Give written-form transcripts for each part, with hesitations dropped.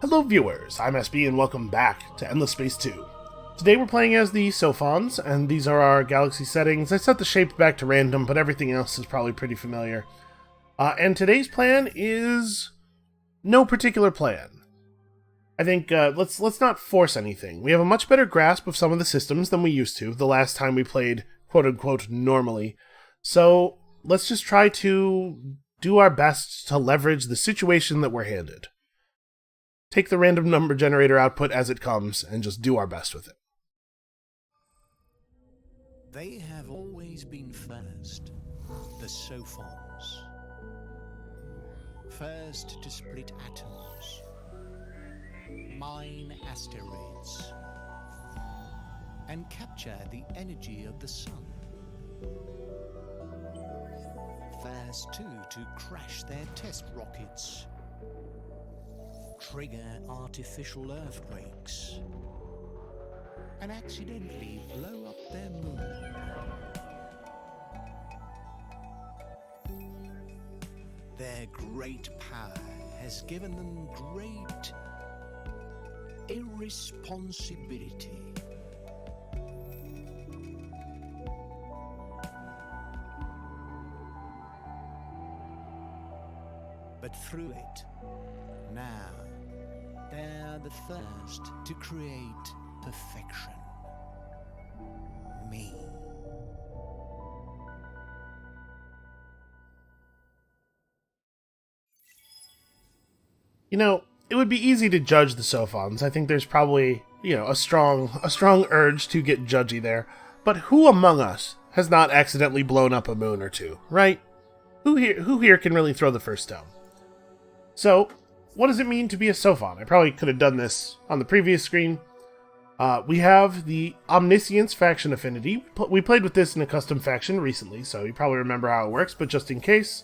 Hello viewers, I'm SB and welcome back to Endless Space 2. Today we're playing as the Sophons, and these are our galaxy settings. I set the shape back to random, but everything else is probably pretty familiar. And today's plan is no particular plan. I think let's not force anything. We have a much better grasp of some of the systems than we used to the last time we played quote-unquote normally. So let's just try to do our best to leverage the situation that we're handed. Take the random number generator output as it comes, and just do our best with it. They have always been first, the Sophons. First to split atoms, mine asteroids, and capture the energy of the sun. First, too, to crash their test rockets, trigger artificial earthquakes, and accidentally blow up their moon. Their great power has given them great irresponsibility. But through it, now, they're the first to create perfection. Me. You know, it would be easy to judge the Sophons. I think there's probably, a strong urge to get judgy there. But who among us has not accidentally blown up a moon or two, right? Who here can really throw the first stone? So, what does it mean to be a Sophon? I probably could have done this on the previous screen. We have the Omniscience faction affinity. We played with this in a custom faction recently, so you probably remember how it works, but just in case.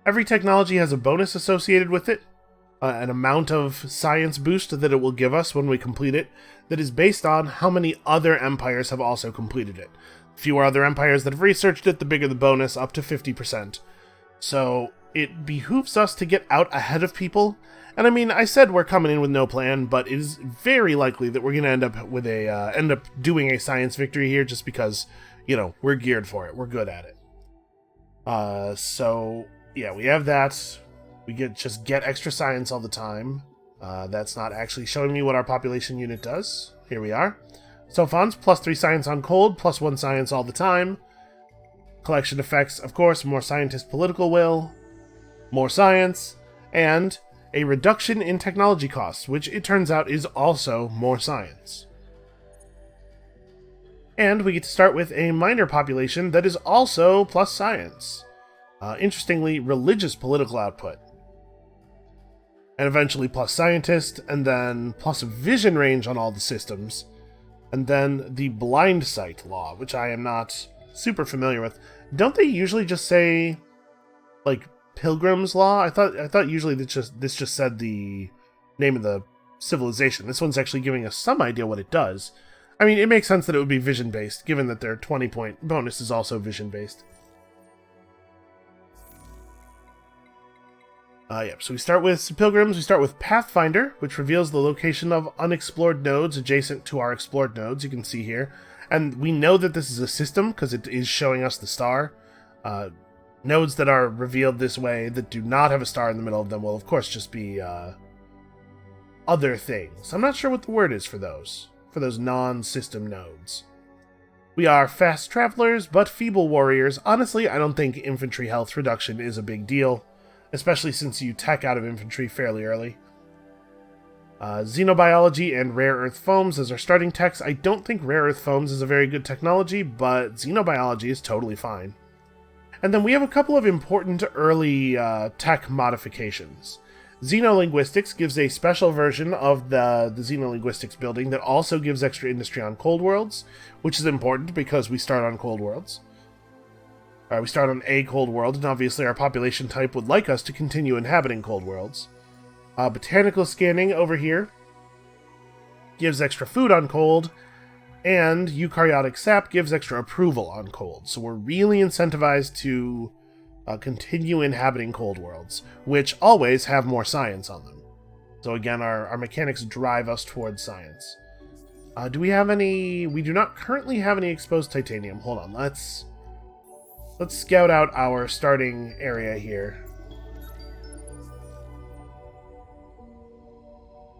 Every technology has a bonus associated with it, an amount of science boost that it will give us when we complete it, that is based on how many other empires have also completed it. The fewer other empires that have researched it, the bigger the bonus, up to 50%. So it behooves us to get out ahead of people. And I mean, I said we're coming in with no plan, but it is very likely that we're going to end up doing a science victory here just because, we're geared for it. We're good at it. So yeah, we have that. We just get extra science all the time. That's not actually showing me what our population unit does. Here we are. Sophons, +3 science on cold, +1 science all the time. Collection effects, of course, more scientist political will, more science, and a reduction in technology costs, which it turns out is also more science. And we get to start with a minor population that is also plus science. Interestingly, religious political output. And eventually plus scientist, and then plus vision range on all the systems. And then the blind sight law, which I am not super familiar with. Don't they usually just say, like, Pilgrim's Law? I thought usually this just said the name of the civilization. This one's actually giving us some idea what it does. I mean, it makes sense that it would be vision-based, given that their 20-point bonus is also vision-based. So we start with some pilgrims. We start with Pathfinder, which reveals the location of unexplored nodes adjacent to our explored nodes, you can see here. And we know that this is a system, because it is showing us the star. Nodes that are revealed this way that do not have a star in the middle of them will, of course, just be other things. I'm not sure what the word is for those non-system nodes. We are fast travelers, but feeble warriors. Honestly, I don't think infantry health reduction is a big deal, especially since you tech out of infantry fairly early. Xenobiology and rare earth foams as our starting techs. I don't think rare earth foams is a very good technology, but xenobiology is totally fine. And then we have a couple of important early tech modifications. Xenolinguistics gives a special version of the Xenolinguistics building that also gives extra industry on cold worlds, which is important because we start on cold worlds. We start on a cold world, and obviously our population type would like us to continue inhabiting cold worlds. Botanical scanning over here gives extra food on cold, and eukaryotic sap gives extra approval on cold. So we're really incentivized to continue inhabiting cold worlds, which always have more science on them. So again, our mechanics drive us towards science. Do we have any... We do not currently have any exposed titanium. Hold on, let's scout out our starting area here.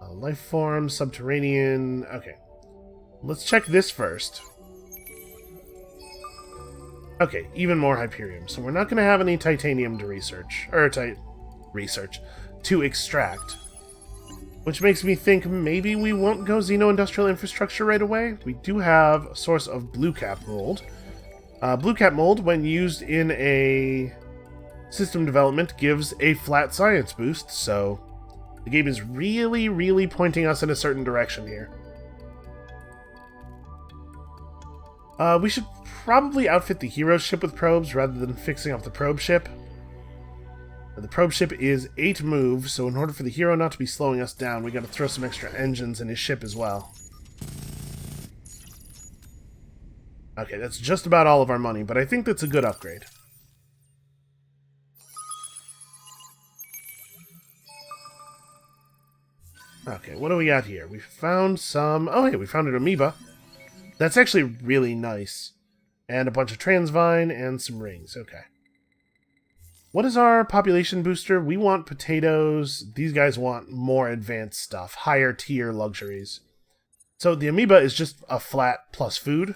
Life form, subterranean... Okay. Let's check this first. Okay, even more Hyperium. So we're not going to have any titanium to research. Or to extract. Which makes me think maybe we won't go Xeno-Industrial Infrastructure right away. We do have a source of blue cap mold. Blue cap mold, when used in a system development, gives a flat science boost, so the game is really, really pointing us in a certain direction here. We should probably outfit the hero ship with probes rather than fixing up the probe ship. The probe ship is 8 moves, so in order for the hero not to be slowing us down, we gotta throw some extra engines in his ship as well. Okay, that's just about all of our money, but I think that's a good upgrade. Okay, what do we got here? We found some... Oh, hey, we found an amoeba. That's actually really nice. And a bunch of transvine and some rings. Okay. What is our population booster? We want potatoes. These guys want more advanced stuff. Higher tier luxuries. So the amoeba is just a flat plus food.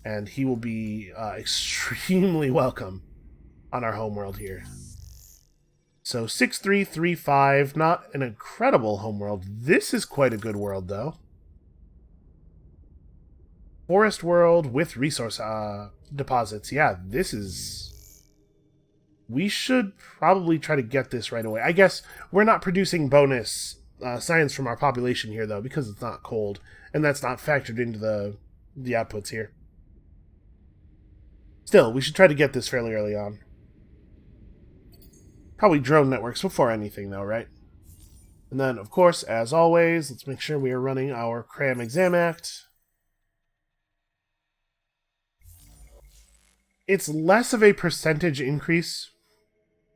And he will be extremely welcome on our homeworld here. So 6335, not an incredible homeworld. This is quite a good world, though. Forest world with resource deposits. Yeah, this is... We should probably try to get this right away. I guess we're not producing bonus science from our population here, though, because it's not cold. And that's not factored into the outputs here. Still, we should try to get this fairly early on. Probably drone networks before anything, though, right? And then, of course, as always, let's make sure we are running our Cram Exam Act. It's less of a percentage increase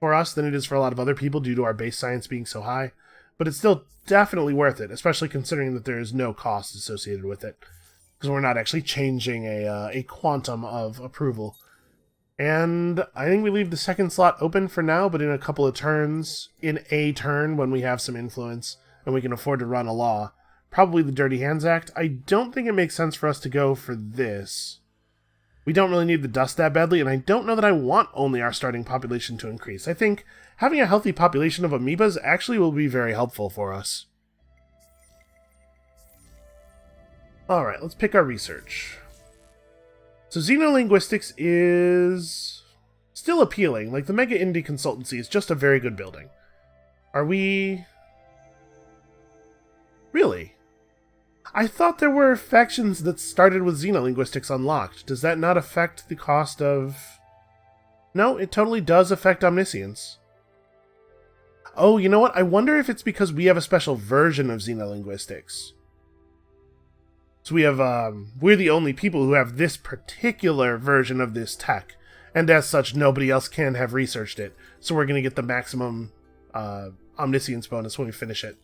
for us than it is for a lot of other people due to our base science being so high, but it's still definitely worth it, especially considering that there is no cost associated with it, because we're not actually changing a quantum of approval. And I think we leave the second slot open for now, but in a couple of turns, in a turn when we have some influence and we can afford to run a law, probably the Dirty Hands Act. I don't think it makes sense for us to go for this. We don't really need the dust that badly, and I don't know that I want only our starting population to increase. I think having a healthy population of amoebas actually will be very helpful for us. Alright, let's pick our research. So xenolinguistics is still appealing. Like, the Mega Indie Consultancy is just a very good building. Are we... Really? I thought there were factions that started with xenolinguistics unlocked. Does that not affect the cost of... No, it totally does affect omniscience. Oh, you know what? I wonder if it's because we have a special version of xenolinguistics. So we have, we're the only people who have this particular version of this tech. And as such, nobody else can have researched it. So we're going to get the maximum omniscience bonus when we finish it.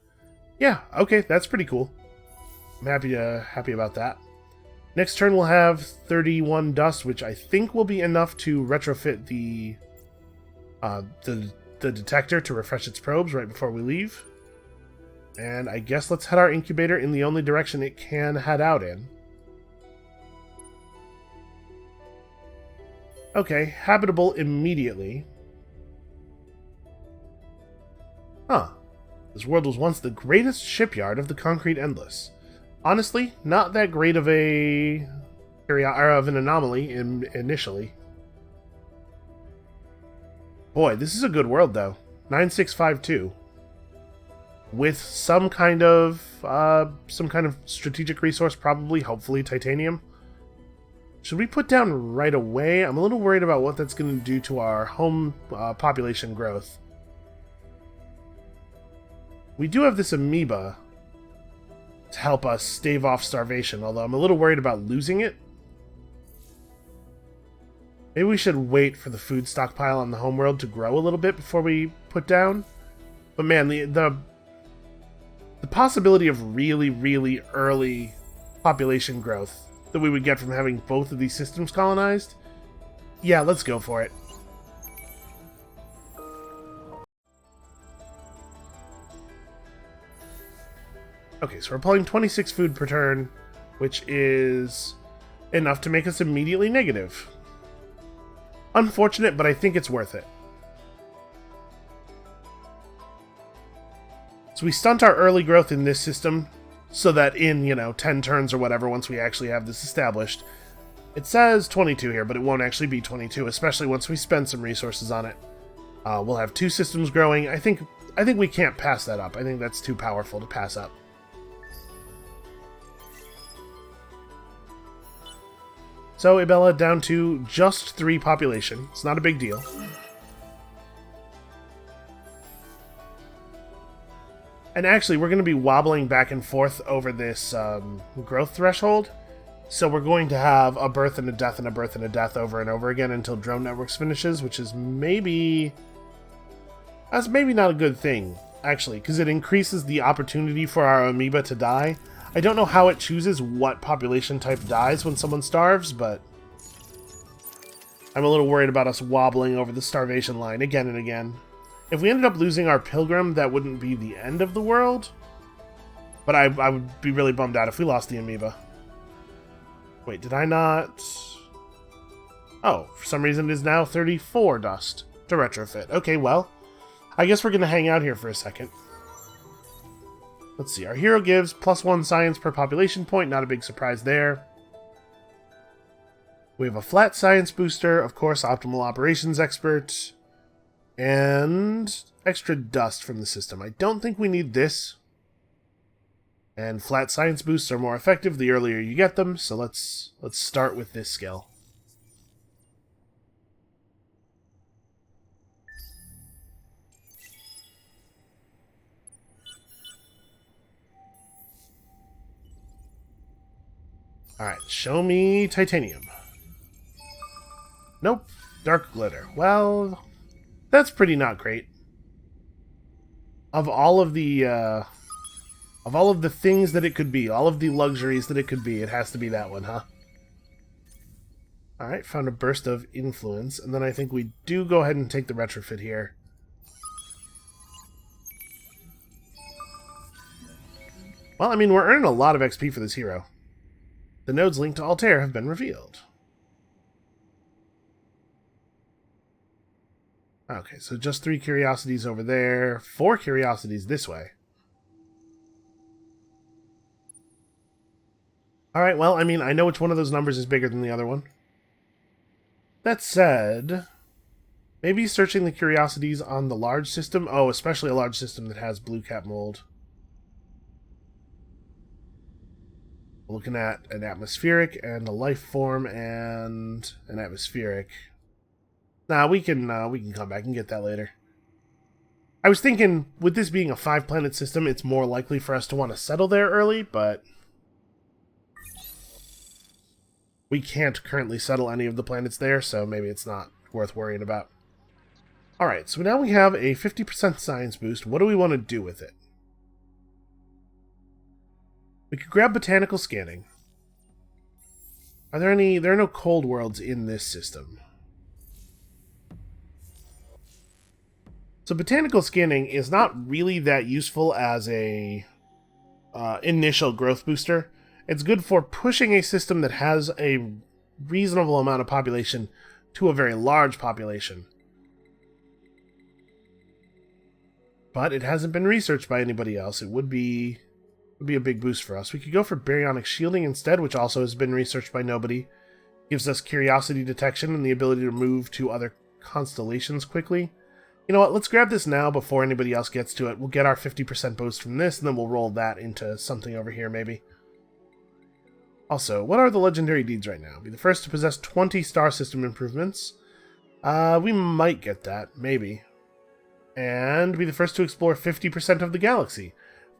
Yeah, okay, that's pretty cool. I'm happy about that. Next turn we'll have 31 dust, which I think will be enough to retrofit the detector to refresh its probes right before we leave. And I guess let's head our incubator in the only direction it can head out in. Okay, habitable immediately. Huh. This world was once the greatest shipyard of the concrete endless. Honestly, not that great of an anomaly initially. Boy, this is a good world, though. 9652. With some kind of strategic resource, probably, hopefully, titanium. Should we put down right away? I'm a little worried about what that's going to do to our home population growth. We do have this amoeba to help us stave off starvation, although I'm a little worried about losing it. Maybe we should wait for the food stockpile on the homeworld to grow a little bit before we put down. But man, the possibility of really, really early population growth that we would get from having both of these systems colonized, yeah, let's go for it. Okay, so we're pulling 26 food per turn, which is enough to make us immediately negative. Unfortunate, but I think it's worth it. So we stunt our early growth in this system so that in, 10 turns or whatever, once we actually have this established, it says 22 here, but it won't actually be 22, especially once we spend some resources on it. We'll have 2 systems growing. I think we can't pass that up. I think that's too powerful to pass up. So Ibella down to just 3 population. It's not a big deal. And actually, we're going to be wobbling back and forth over this growth threshold. So we're going to have a birth and a death and a birth and a death over and over again until Drone Networks finishes, which is maybe... That's maybe not a good thing, actually, because it increases the opportunity for our amoeba to die. I don't know how it chooses what population type dies when someone starves, but I'm a little worried about us wobbling over the starvation line again and again. If we ended up losing our pilgrim, that wouldn't be the end of the world, but I would be really bummed out if we lost the amoeba. Wait, did I not? Oh, for some reason it is now 34 dust to retrofit. Okay, well, I guess we're going to hang out here for a second. Let's see, our hero gives +1 science per population point, not a big surprise there. We have a flat science booster, of course, optimal operations expert, and extra dust from the system. I don't think we need this. And flat science boosts are more effective the earlier you get them, so let's start with this skill. Alright, show me titanium. Nope, dark glitter. Well, that's pretty not great. Of all of the things that it could be, all of the luxuries that it could be, it has to be that one, huh? Alright, found a burst of influence, and then I think we do go ahead and take the retrofit here. Well, I mean, we're earning a lot of XP for this hero. The nodes linked to Altair have been revealed. Okay, so just 3 curiosities over there, 4 curiosities this way. Alright, well, I mean, I know which one of those numbers is bigger than the other one. That said, maybe searching the curiosities on the large system. Oh, especially a large system that has blue cap mold. Looking at an atmospheric and a life form and an atmospheric. Nah, we can come back and get that later. I was thinking, with this being a 5-planet system, it's more likely for us to want to settle there early, but we can't currently settle any of the planets there, so maybe it's not worth worrying about. Alright, so now we have a 50% science boost. What do we want to do with it? We could grab botanical scanning. There are no cold worlds in this system. So botanical scanning is not really that useful as a initial growth booster. It's good for pushing a system that has a reasonable amount of population to a very large population. But it hasn't been researched by anybody else. It would be a big boost for us. We could go for baryonic shielding instead, which also has been researched by nobody. Gives us curiosity detection and the ability to move to other constellations quickly. You know what, let's grab this now before anybody else gets to it. We'll get our 50% boost from this, and then we'll roll that into something over here, maybe. Also, what are the legendary deeds right now? Be the first to possess 20 star system improvements. We might get that, maybe. And be the first to explore 50% of the galaxy,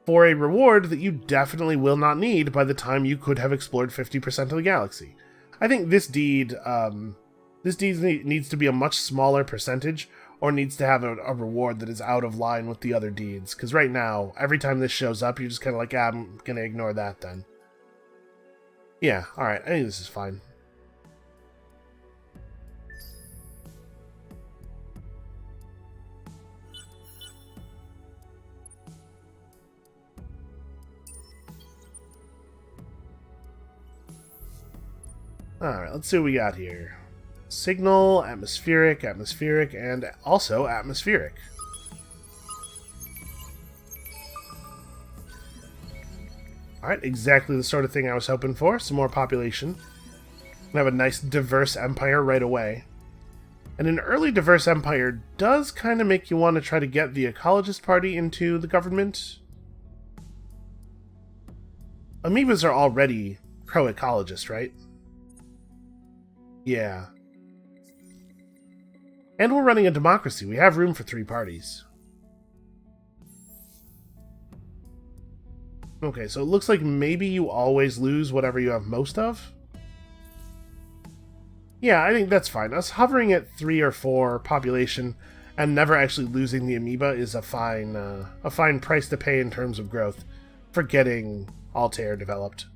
for a reward that you definitely will not need by the time you could have explored 50% of the galaxy. I think this deed needs to be a much smaller percentage, or needs to have a reward that is out of line with the other deeds. Because right now, every time this shows up, you're just kind of like, I'm going to ignore that then. Yeah, alright, I think this is fine. Alright, let's see what we got here. Signal, atmospheric, atmospheric, and also atmospheric. Alright, exactly the sort of thing I was hoping for. Some more population. We have a nice diverse empire right away. And an early diverse empire does kind of make you want to try to get the ecologist party into the government. Amoebas are already pro-ecologist, right? Yeah. And we're running a democracy. We have room for 3 parties. Okay, so it looks like maybe you always lose whatever you have most of. Yeah, I think that's fine. Us hovering at 3 or 4 population and never actually losing the amoeba is a fine price to pay in terms of growth for getting Altair developed.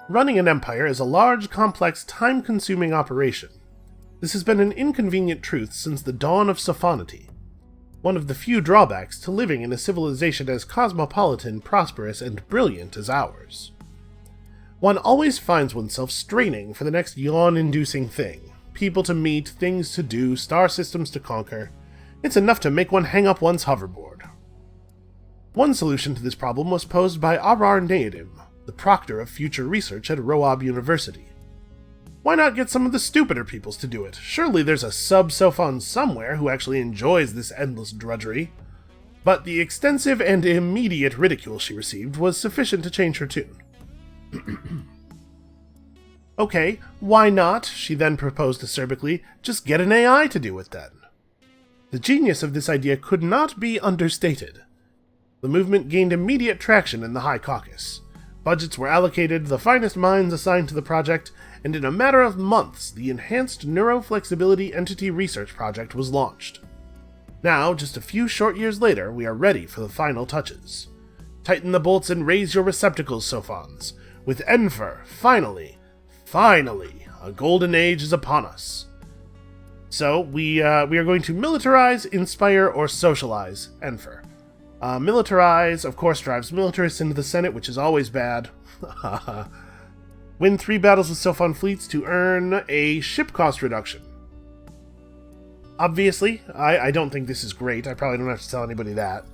Running an empire is a large, complex, time-consuming operation. This has been an inconvenient truth since the dawn of Sophonity, one of the few drawbacks to living in a civilization as cosmopolitan, prosperous, and brilliant as ours. One always finds oneself straining for the next yawn-inducing thing. People to meet, things to do, star systems to conquer. It's enough to make one hang up one's hoverboard. One solution to this problem was posed by Arar Nadim, the proctor of future research at Roab University. Why not get some of the stupider peoples to do it? Surely there's a sub-Sophon somewhere who actually enjoys this endless drudgery. But the extensive and immediate ridicule she received was sufficient to change her tune. Okay, why not, she then proposed acerbically, just get an AI to do it then? The genius of this idea could not be understated. The movement gained immediate traction in the High Caucasus. Budgets were allocated, the finest minds assigned to the project, and in a matter of months, the Enhanced Neuroflexibility Entity Research Project was launched. Now, just a few short years later, we are ready for the final touches. Tighten the bolts and raise your receptacles, Sophons. With Enfer, finally, a golden age is upon us. So, we are going to militarize, inspire, or socialize Enfer. Militarize, of course, drives militarists into the Senate, which is always bad. Win 3 battles with Sophon fleets to earn a ship cost reduction. Obviously, I don't think this is great. I probably don't have to tell anybody that.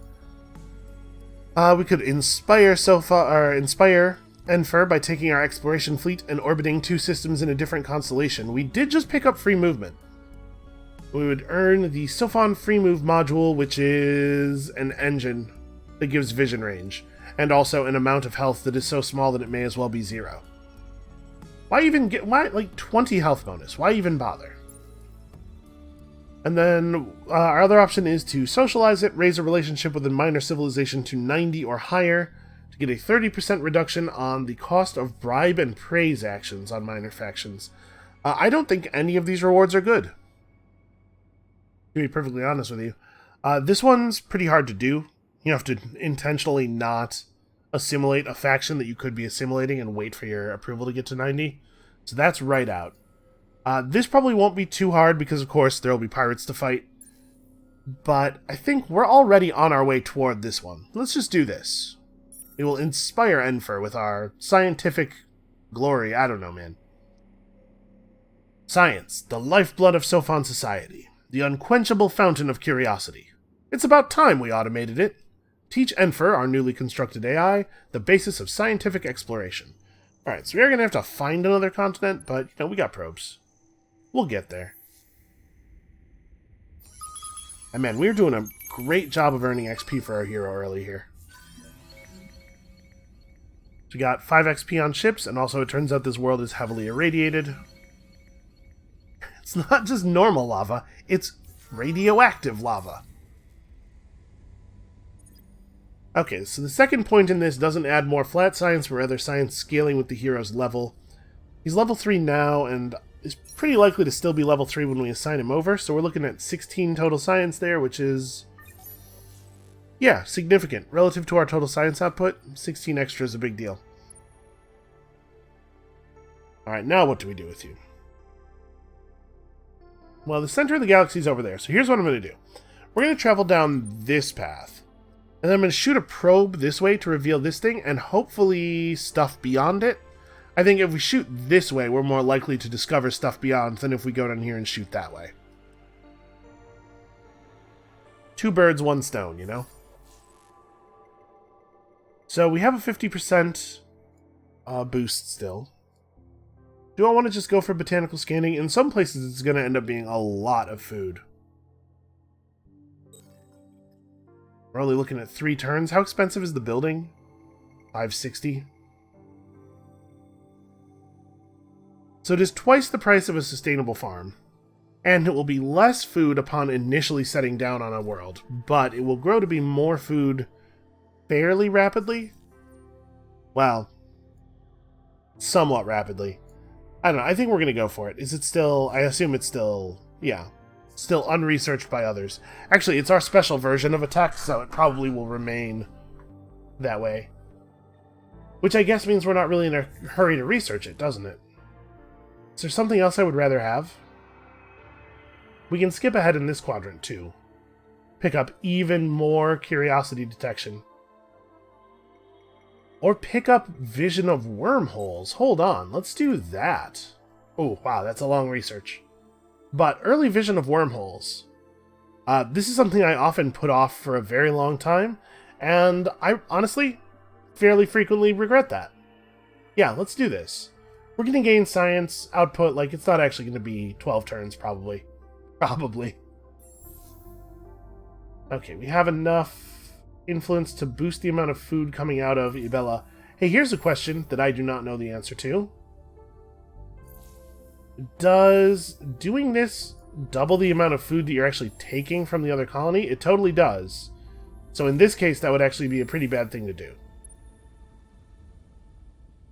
We could inspire Enfer by taking our exploration fleet and orbiting 2 systems in a different constellation. We did just pick up free movement. We would earn the Sophon Free Move module, which is an engine that gives vision range, and also an amount of health that is so small that it may as well be 0. Why like 20 health bonus? Why even bother? And then our other option is to socialize it, raise a relationship with a minor civilization to 90 or higher, to get a 30% reduction on the cost of bribe and praise actions on minor factions. I don't think any of these rewards are good. To be perfectly honest with you. This one's pretty hard to do. You have to intentionally not assimilate a faction that you could be assimilating and wait for your approval to get to 90. So that's right out. This probably won't be too hard because, of course, there will be pirates to fight. But I think we're already on our way toward this one. Let's just do this. We will inspire Enfer with our scientific glory. I don't know, man. Science, the lifeblood of Sophon society. The unquenchable fountain of curiosity. It's about time we automated it. Teach Enfer, our newly constructed AI, the basis of scientific exploration. Alright, so we are going to have to find another continent, but, we got probes. We'll get there. And man, we're doing a great job of earning XP for our hero early here. So we got 5 XP on ships, and also it turns out this world is heavily irradiated. It's not just normal lava, it's radioactive lava. Okay, so the second point in this doesn't add more flat science, but rather science scaling with the hero's level. He's level 3 now, and is pretty likely to still be level 3 when we assign him over, so we're looking at 16 total science there, which is... yeah, significant. Relative to our total science output, 16 extra is a big deal. Alright, now what do we do with you? Well, the center of the galaxy is over there, so here's what I'm going to do. We're going to travel down this path, and then I'm going to shoot a probe this way to reveal this thing, and hopefully stuff beyond it. I think if we shoot this way, we're more likely to discover stuff beyond than if we go down here and shoot that way. Two birds, one stone, you know? So we have a 50% boost still. Do I want to just go for botanical scanning? In some places, it's going to end up being a lot of food. We're only looking at 3 turns. How expensive is the building? 560. So it is twice the price of a sustainable farm. And it will be less food upon initially setting down on a world. But it will grow to be more food fairly rapidly. Well, somewhat rapidly. I don't know. I think we're going to go for it. Is it still... I assume it's still... yeah. Still unresearched by others. Actually, it's our special version of a tech, so it probably will remain that way. Which I guess means we're not really in a hurry to research it, doesn't it? Is there something else I would rather have? We can skip ahead in this quadrant, too. Pick up even more curiosity detection. Or pick up vision of wormholes. Hold on, let's do that. Oh, wow, that's a long research. But early vision of wormholes. This is something I often put off for a very long time, and I honestly fairly frequently regret that. Yeah, let's do this. We're going to gain science output, like it's not actually going to be 12 turns, probably. Probably. Okay, we have enough influence to boost the amount of food coming out of Ibella. Hey, here's a question that I do not know the answer to. Does doing this double the amount of food that you're actually taking from the other colony? It totally does. So in this case, that would actually be a pretty bad thing to do.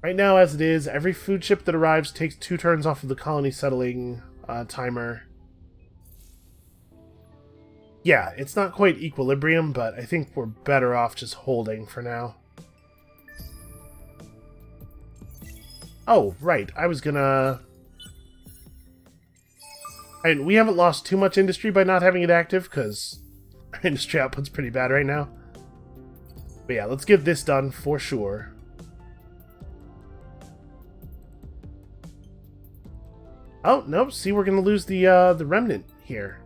Right now, as it is, every food ship that arrives takes 2 turns off of the colony settling timer. Yeah, it's not quite equilibrium, but I think we're better off just holding for now. Oh, right. I was gonna... And we haven't lost too much industry by not having it active, because our industry output's pretty bad right now. But yeah, let's get this done for sure. Oh, no, see, we're gonna lose the remnant here.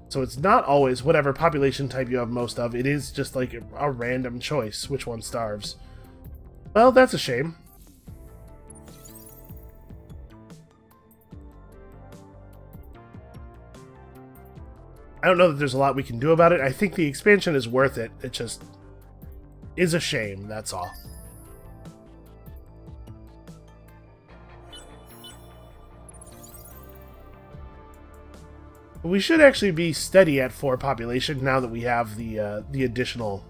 So it's not always whatever population type you have most of. It is just like a random choice which one starves. Well, that's a shame. I don't know that there's a lot we can do about it. I think the expansion is worth it. It just is a shame, that's all. We should actually be steady at 4 population now that we have the additional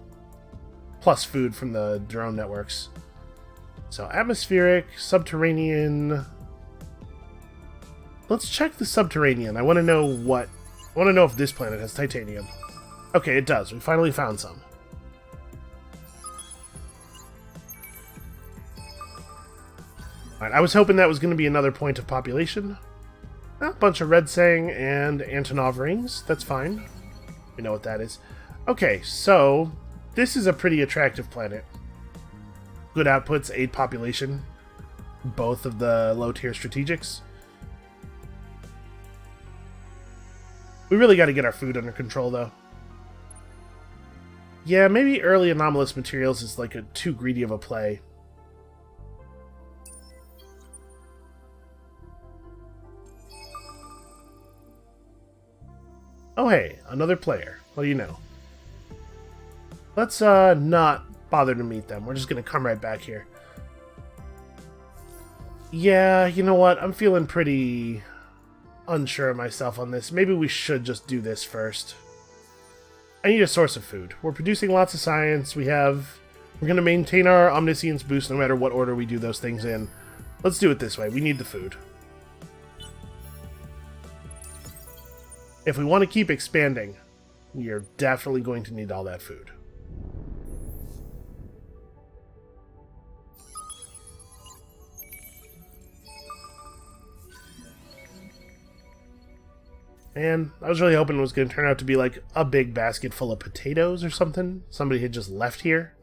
plus food from the drone networks. So atmospheric, subterranean. Let's check the subterranean. I want to know what. I want to know if this planet has titanium. Okay, it does. We finally found some. Alright, I was hoping that was going to be another point of population. A bunch of Red Sang and Antonov rings. That's fine. We know what that is. Okay, so this is a pretty attractive planet. Good outputs, 8 population. Both of the low-tier strategics. We really got to get our food under control, though. Yeah, maybe early anomalous materials is like too greedy of a play. Oh hey, another player. What do you know? Let's not bother to meet them. We're just gonna come right back here. Yeah, you know what? I'm feeling pretty unsure of myself on this. Maybe we should just do this first. I need a source of food. We're producing lots of science. We're going to maintain our omniscience boost no matter what order we do those things in. Let's do it this way. We need the food. If we want to keep expanding, we are definitely going to need all that food. And I was really hoping it was going to turn out to be like a big basket full of potatoes or something. Somebody had just left here.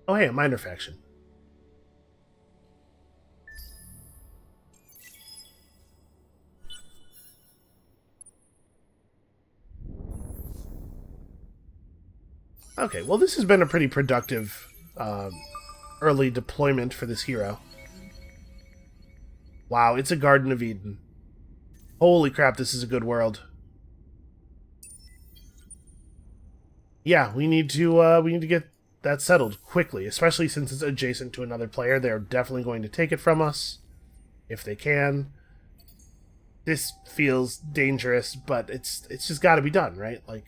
Oh hey, a minor faction. Okay, well this has been a pretty productive early deployment for this hero. Wow, it's a Garden of Eden. Holy crap, this is a good world. Yeah, we need to get that settled quickly, especially since it's adjacent to another player. They're definitely going to take it from us if they can. This feels dangerous, but it's just got to be done, right? Like,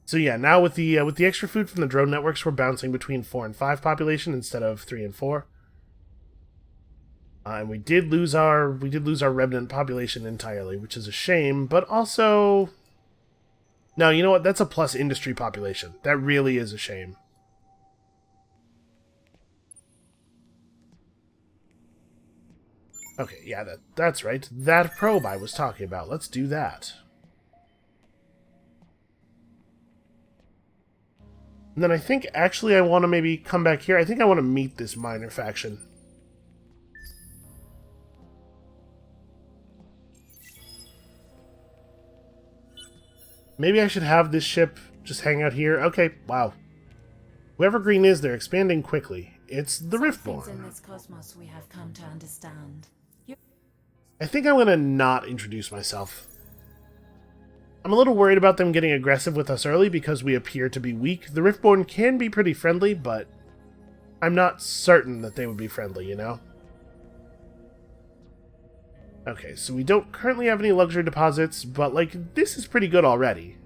so yeah. Now with the extra food from the drone networks, we're bouncing between 4 and 5 population instead of 3 and 4. And we did lose our remnant population entirely, which is a shame. But also, no, you know what? That's a plus industry population. That really is a shame. Okay, yeah, that's right. That probe I was talking about. Let's do that. And then I think actually I want to maybe come back here. I think I want to meet this minor faction. Maybe I should have this ship just hang out here. Okay, wow. Whoever Green is, they're expanding quickly. It's the Riftborn. In this cosmos we have come to understand. I think I'm going to not introduce myself. I'm a little worried about them getting aggressive with us early because we appear to be weak. The Riftborn can be pretty friendly, but I'm not certain that they would be friendly, you know? Okay, so we don't currently have any luxury deposits, but, like, this is pretty good already.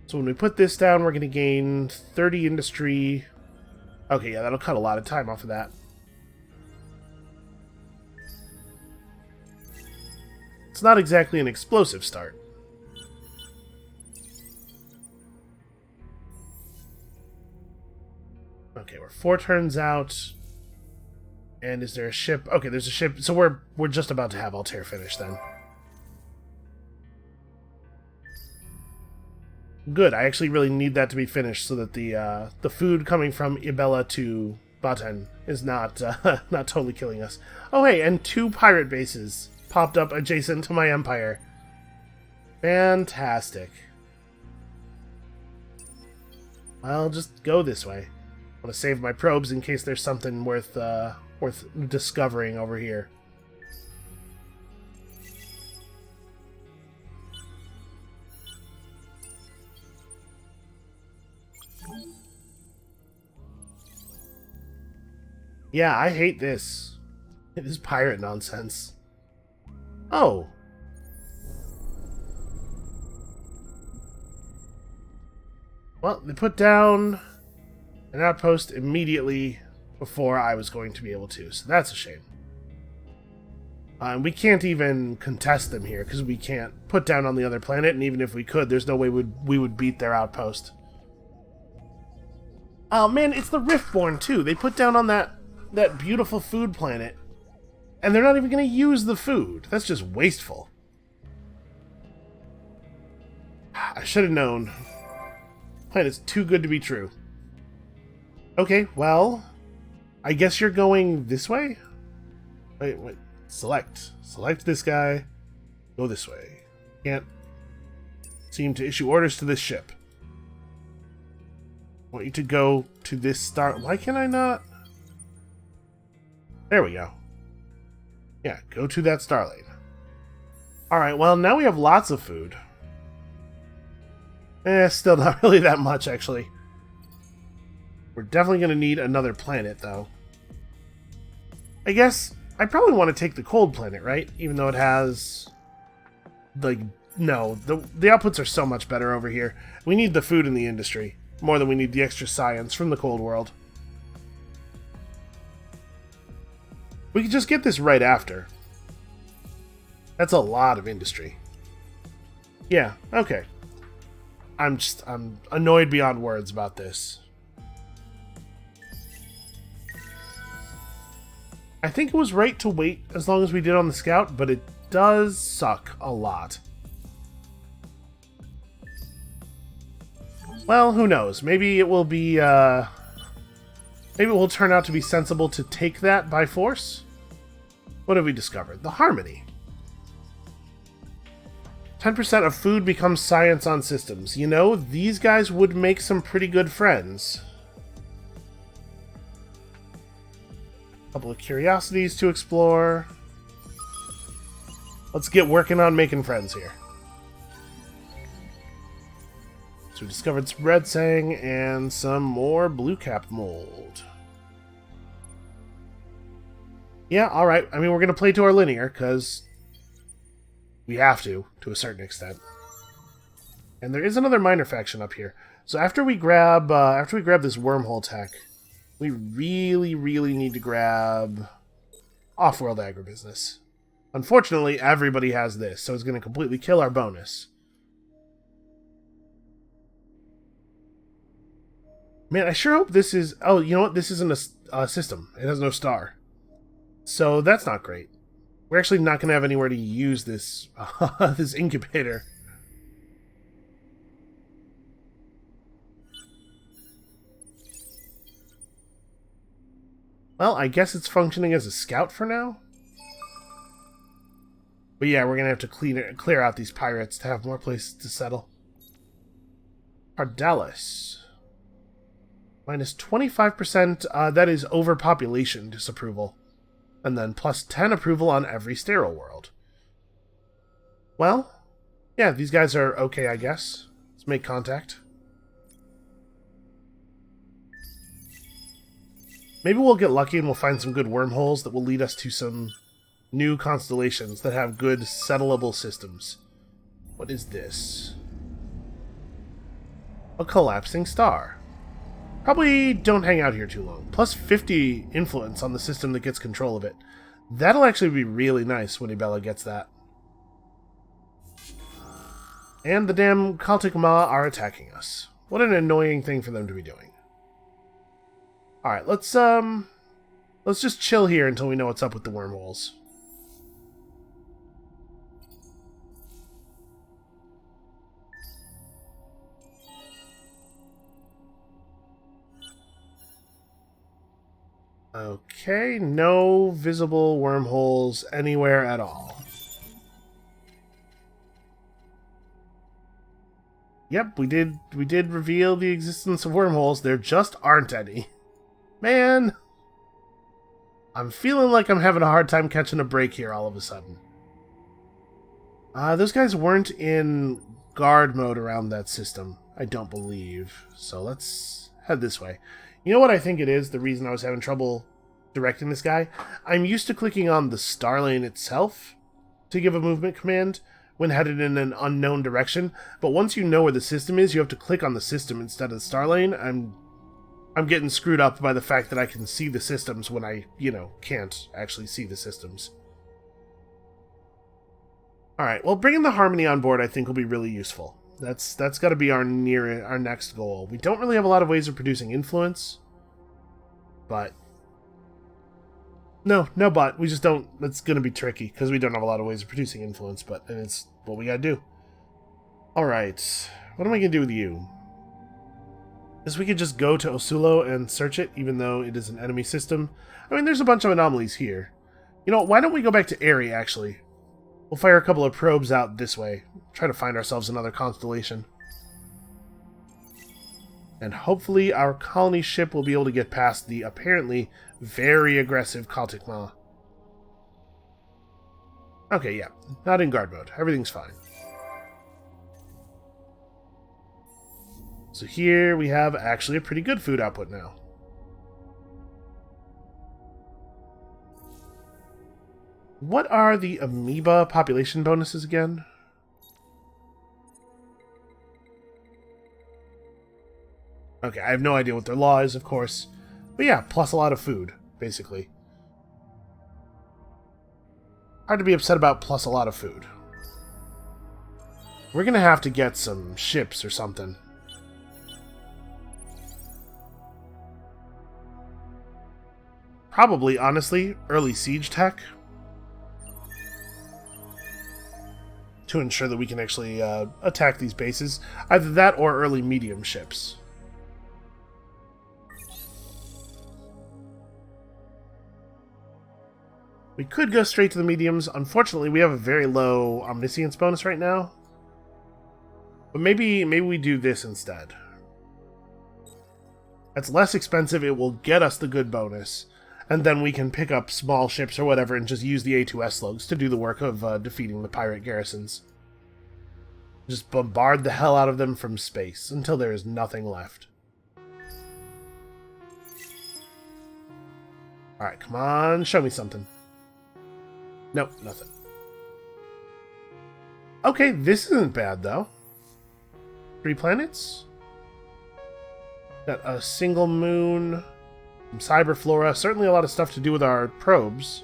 So when we put this down, we're going to gain 30 industry. Okay, yeah, that'll cut a lot of time off of that. It's not exactly an explosive start. Okay, we're 4 turns out. And is there a ship? Okay, there's a ship. So we're just about to have Altair finished then. Good. I actually really need that to be finished so that the food coming from Ibella to Batan is not not totally killing us. Oh hey, and 2 pirate bases popped up adjacent to my empire. Fantastic. I'll just go this way. I want to save my probes in case there's something worth discovering over here. Yeah, I hate this. It is pirate nonsense. Oh. Well, they put down an outpost immediately before I was going to be able to, so that's a shame. We can't even contest them here, because we can't put down on the other planet, and even if we could, there's no way we would beat their outpost. Oh man, it's the Riftborn too. They put down on that beautiful food planet, and they're not even going to use the food. That's just wasteful. I should have known. Planet's too good to be true. Okay, well, I guess you're going this way? Wait. Select this guy. Go this way. Can't seem to issue orders to this ship. Want you to go to this star. Why can I not? There we go. Yeah, go to that star lane. Alright, well, now we have lots of food. Still not really that much, actually. We're definitely going to need another planet, though. I guess I probably want to take the cold planet, right? Even though it has... Like, no. The outputs are so much better over here. We need the food in the industry. More than we need the extra science from the cold world. We could just get this right after. That's a lot of industry. Yeah, okay. I'm annoyed beyond words about this. I think it was right to wait as long as we did on the scout, but it does suck a lot. Well, who knows? Maybe it will be, maybe it will turn out to be sensible to take that by force? What have we discovered? The harmony. 10% of food becomes science on systems. You know, these guys would make some pretty good friends. A couple of curiosities to explore. Let's get working on making friends here. So we discovered some red sang and some more blue cap mold. Yeah, alright. I mean, we're going to play to our linear, because we have to a certain extent. And there is another minor faction up here. So after we grab this wormhole tech, we really, really need to grab off-world agribusiness. Unfortunately, everybody has this, so it's going to completely kill our bonus. Man, I sure hope this is... Oh, you know what? This isn't a system. It has no star. So that's not great. We're actually not going to have anywhere to use this, this incubator. Well, I guess it's functioning as a scout for now. But yeah, we're going to have to clear out these pirates to have more places to settle. Pardalis. Minus 25%, that is overpopulation disapproval. And then plus 10 approval on every sterile world. Well, yeah, these guys are okay, I guess. Let's make contact. Maybe we'll get lucky and we'll find some good wormholes that will lead us to some new constellations that have good settleable systems. What is this? A collapsing star. Probably don't hang out here too long. Plus 50 influence on the system that gets control of it. That'll actually be really nice when Ibella gets that. And the damn Galactic Ma are attacking us. What an annoying thing for them to be doing. Alright, let's just chill here until we know what's up with the wormholes. Okay, no visible wormholes anywhere at all. Yep, we did reveal the existence of wormholes. There just aren't any. Man, I'm feeling like I'm having a hard time catching a break here all of a sudden. Those guys weren't in guard mode around that system, I don't believe. So let's head this way. You know what I think it is, the reason I was having trouble directing this guy? I'm used to clicking on the star lane itself to give a movement command when headed in an unknown direction, but once you know where the system is, you have to click on the system instead of the star lane. I'm getting screwed up by the fact that I can see the systems when I, can't actually see the systems. Alright, well, bringing the Harmony on board I think will be really useful. That's got to be our next goal. We don't really have a lot of ways of producing influence, but no, but we just don't. It's going to be tricky because we don't have a lot of ways of producing influence, but it's what we got to do. All right, what am I going to do with you? Guess we could just go to Osulo and search it, even though it is an enemy system. I mean, there's a bunch of anomalies here. You know, why don't we go back to Airy, actually? We'll fire a couple of probes out this way. Try to find ourselves another constellation. And hopefully our colony ship will be able to get past the apparently very aggressive Galactic Ma. Okay, yeah. Not in guard mode. Everything's fine. So here we have actually a pretty good food output now. What are the amoeba population bonuses again? Okay, I have no idea what their law is, of course. But yeah, plus a lot of food, basically. Hard to be upset about plus a lot of food. We're gonna have to get some ships or something. Probably, honestly, early siege tech. To ensure that we can actually attack these bases. Either that or early medium ships. We could go straight to the mediums. Unfortunately, we have a very low omniscience bonus right now. But maybe we do this instead. That's less expensive. It will get us the good bonus. And then we can pick up small ships or whatever and just use the A2S slugs to do the work of defeating the pirate garrisons. Just bombard the hell out of them from space until there is nothing left. Alright, come on, show me something. Nope, nothing. Okay, this isn't bad, though. 3 planets. Got a single moon. Some cyberflora. Certainly a lot of stuff to do with our probes.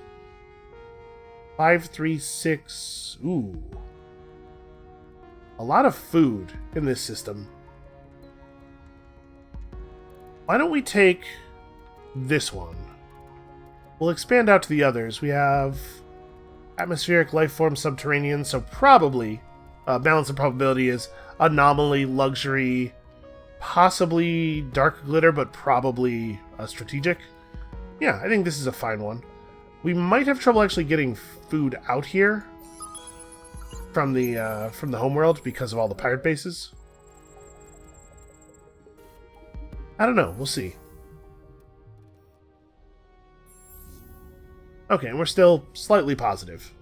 5, 3, 6. Ooh. A lot of food in this system. Why don't we take this one? We'll expand out to the others. We have atmospheric life form subterranean, so probably balance of probability is anomaly, luxury, possibly dark glitter, but probably strategic. Yeah, I think this is a fine one. We might have trouble actually getting food out here from the homeworld because of all the pirate bases. I don't know. We'll see. Okay, and we're still slightly positive.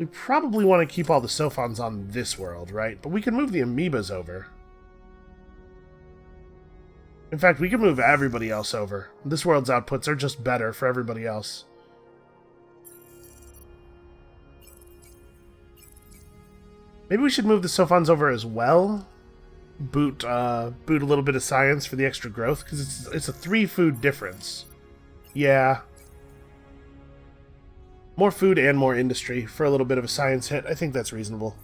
We probably want to keep all the Sophons on this world, right? But we can move the amoebas over. In fact, we can move everybody else over. This world's outputs are just better for everybody else. Maybe we should move the Sophons over as well. Boot a little bit of science for the extra growth, because it's a 3 food difference. Yeah. More food and more industry for a little bit of a science hit. I think that's reasonable.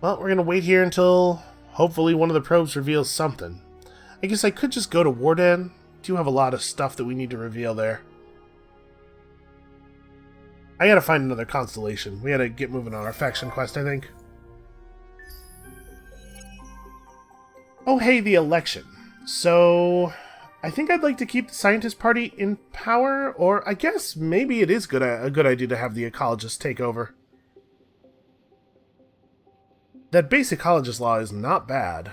Well, we're going to wait here until hopefully one of the probes reveals something. I guess I could just go to Wardan. Do have a lot of stuff that we need to reveal there. I gotta find another constellation. We gotta get moving on our faction quest, I think. Oh, hey, the election. So, I think I'd like to keep the scientist party in power, or I guess maybe it is a good idea to have the ecologists take over. That base ecologist law is not bad.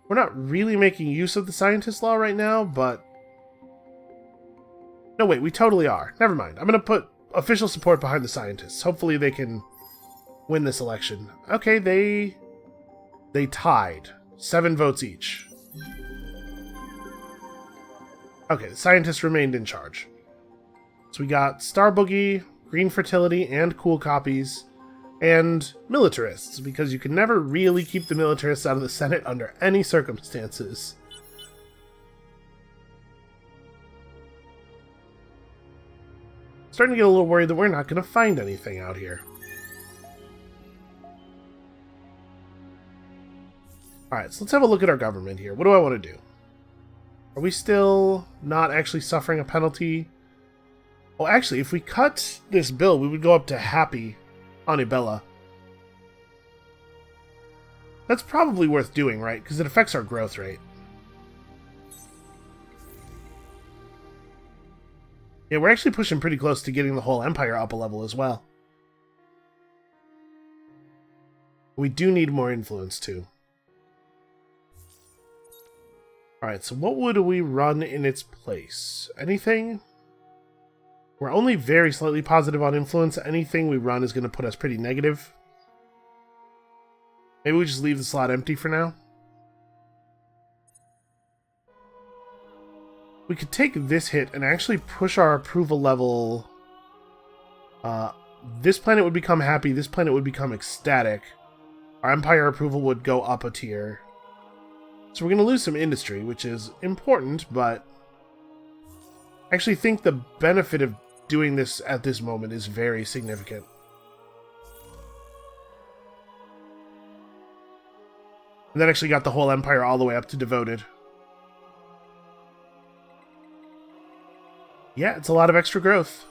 We're not really making use of the scientist law right now, but... No, wait, we totally are. Never mind. I'm going to put official support behind the scientists. Hopefully they can win this election. Okay, they tied. 7 votes each. Okay, the scientists remained in charge. So we got Star Boogie, Green Fertility, and Cool Copies, and Militarists, because you can never really keep the Militarists out of the Senate under any circumstances. Starting to get a little worried that we're not going to find anything out here. Alright, so let's have a look at our government here. What do I want to do? Are we still not actually suffering a penalty? Well, actually, if we cut this bill, we would go up to Happy Anibella. That's probably worth doing, right? Because it affects our growth rate. Yeah, we're actually pushing pretty close to getting the whole empire up a level as well. We do need more influence, too. Alright, so what would we run in its place? Anything? We're only very slightly positive on influence. Anything we run is going to put us pretty negative. Maybe we just leave the slot empty for now. We could take this hit and actually push our approval level. This planet would become happy. This planet would become ecstatic. Our empire approval would go up a tier. So we're going to lose some industry, which is important, but I actually think the benefit of doing this at this moment is very significant. And that actually got the whole empire all the way up to devoted. Yeah, it's a lot of extra growth.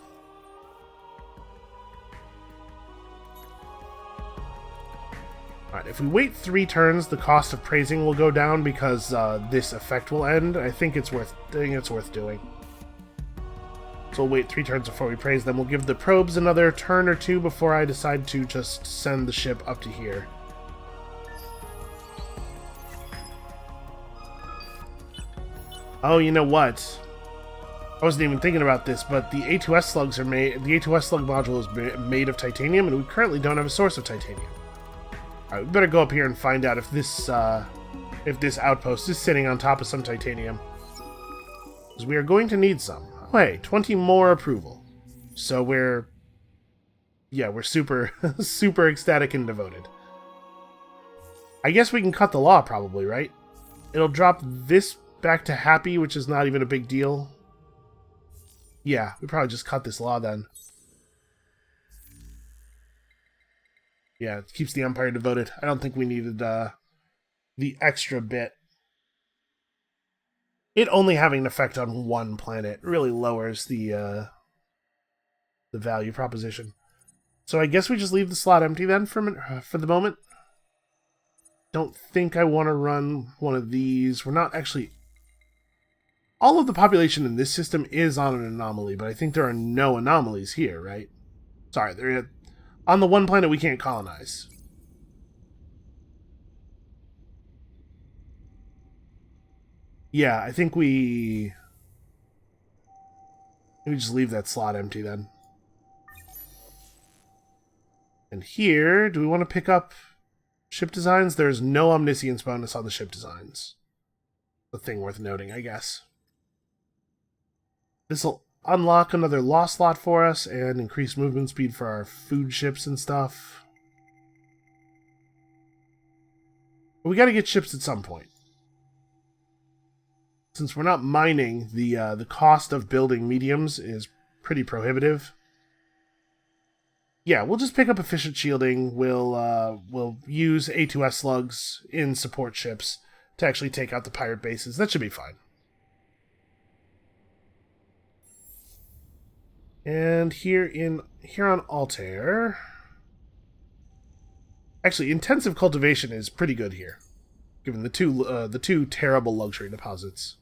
Alright, if we wait 3 turns, the cost of praising will go down because this effect will end. I think it's worth doing. So we'll wait 3 turns before we praise them. We'll give the probes another turn or 2 before I decide to just send the ship up to here. Oh, you know what? I wasn't even thinking about this, but the A2S slugs are made. The A2S slug module is made of titanium, and we currently don't have a source of titanium. All right, we better go up here and find out if this outpost is sitting on top of some titanium, because we are going to need some. Oh, hey, 20 more approval. So we're super super ecstatic and devoted. I guess we can cut the law, probably, right? It'll drop this back to happy, which is not even a big deal. Yeah, we probably just cut this law then. Yeah, it keeps the empire devoted. I don't think we needed the extra bit. It only having an effect on one planet really lowers the value proposition. So I guess we just leave the slot empty then for the moment. Don't think I want to run one of these. We're not actually... All of the population in this system is on an anomaly, but I think there are no anomalies here, right? Sorry, they're on the one planet we can't colonize. Yeah, I think we just leave that slot empty then. And here, do we want to pick up ship designs? There's no omniscience bonus on the ship designs. A thing worth noting, I guess. This will unlock another law slot for us and increase movement speed for our food ships and stuff. But we got to get ships at some point. Since we're not mining, the cost of building mediums is pretty prohibitive. Yeah, we'll just pick up efficient shielding. We'll use A2S slugs in support ships to actually take out the pirate bases. That should be fine. And here on Altair, actually, intensive cultivation is pretty good here, given the two terrible luxury deposits.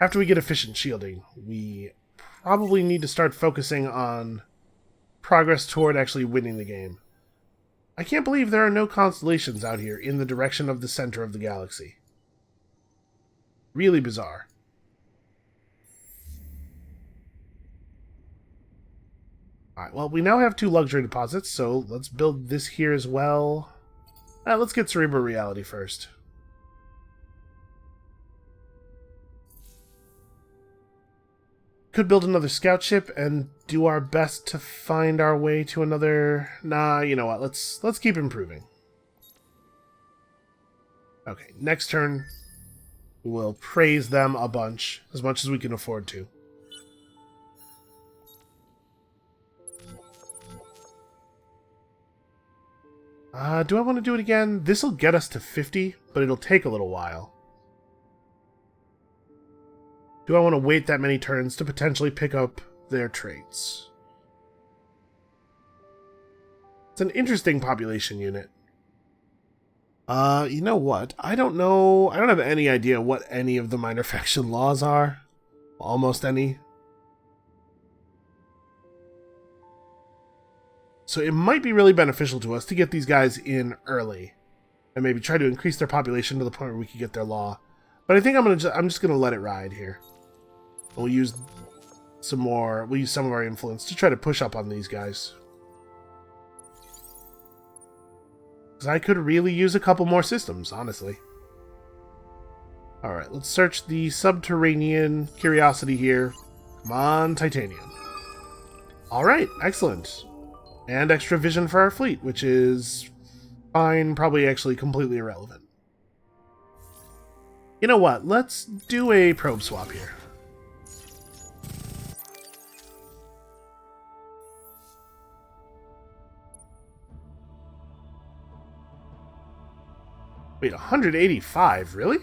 After we get efficient shielding, we probably need to start focusing on progress toward actually winning the game. I can't believe there are no constellations out here in the direction of the center of the galaxy. Really bizarre. Alright, well, we now have 2 luxury deposits, so let's build this here as well. Let's get Cerebral Reality first. Could build another scout ship and do our best to find our way to another... Nah, you know what, let's keep improving. Okay, next turn, we'll praise them a bunch, as much as we can afford to. Do I want to do it again? This'll get us to 50, but it'll take a little while. Do I want to wait that many turns to potentially pick up their traits? It's an interesting population unit. You know what? I don't know. I don't have any idea what any of the minor faction laws are. Almost any. So it might be really beneficial to us to get these guys in early, and maybe try to increase their population to the point where we can get their law. But I think I'm just gonna let it ride here. We'll use some more. We'll use some of our influence to try to push up on these guys. Because I could really use a couple more systems, honestly. Alright, let's search the subterranean curiosity here. Come on, titanium. Alright, excellent. And extra vision for our fleet, which is fine, probably actually completely irrelevant. You know what? Let's do a probe swap here. Wait, 185? Really?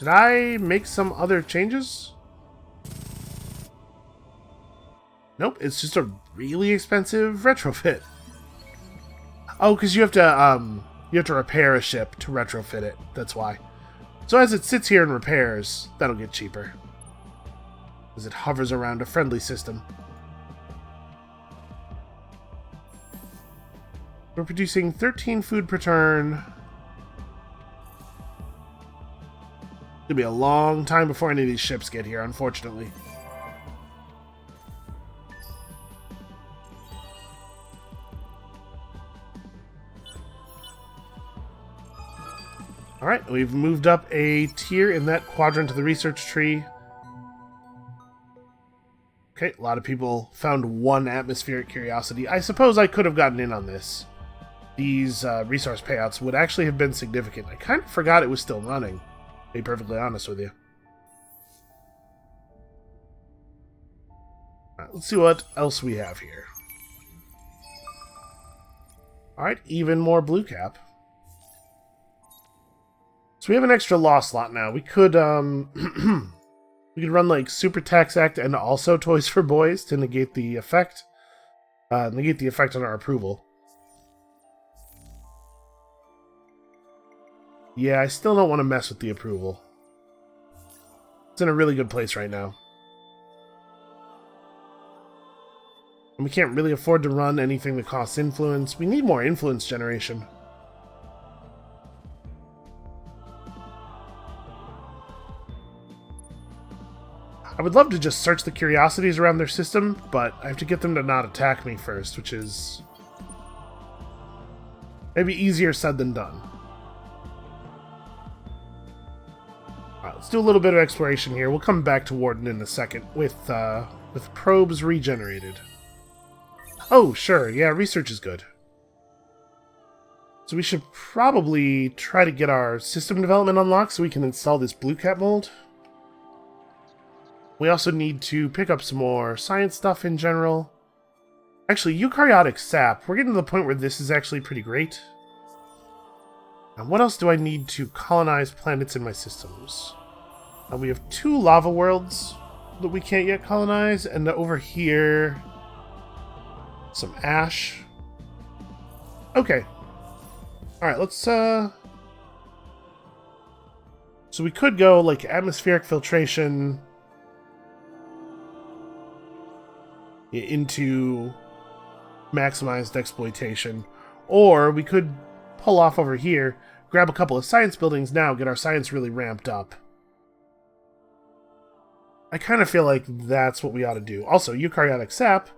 Did I make some other changes? Nope, it's just a really expensive retrofit. Oh, because you have to repair a ship to retrofit it. That's why. So as it sits here and repairs, that'll get cheaper. As it hovers around a friendly system. We're producing 13 food per turn. It'll be a long time before any of these ships get here, unfortunately. Alright, we've moved up a tier in that quadrant of the research tree. Okay, a lot of people found one atmospheric curiosity. I suppose I could have gotten in on this. These resource payouts would actually have been significant. I kind of forgot it was still running, to be perfectly honest with you. Alright, let's see what else we have here. Alright, even more blue cap. So we have an extra law slot now. We could we could run like Super Tax Act and also Toys for Boys to negate the effect. Negate the effect on our approval. Yeah, I still don't want to mess with the approval. It's in a really good place right now. And we can't really afford to run anything that costs influence. We need more influence generation. I would love to just search the curiosities around their system, but I have to get them to not attack me first, which is maybe easier said than done. Alright, let's do a little bit of exploration here. We'll come back to Warden in a second with probes regenerated. Oh, sure, yeah, research is good. So we should probably try to get our system development unlocked so we can install this blue cap mold. We also need to pick up some more science stuff in general. Actually, eukaryotic sap. We're getting to the point where this is actually pretty great. And what else do I need to colonize planets in my systems? We have 2 lava worlds that we can't yet colonize, and over here, some ash. Okay. Alright, let's, So we could go, like, atmospheric filtration into maximized exploitation, or we could pull off over here, grab a couple of science buildings now, get our science really ramped up. I kind of feel like that's what we ought to do. Also, eukaryotic sap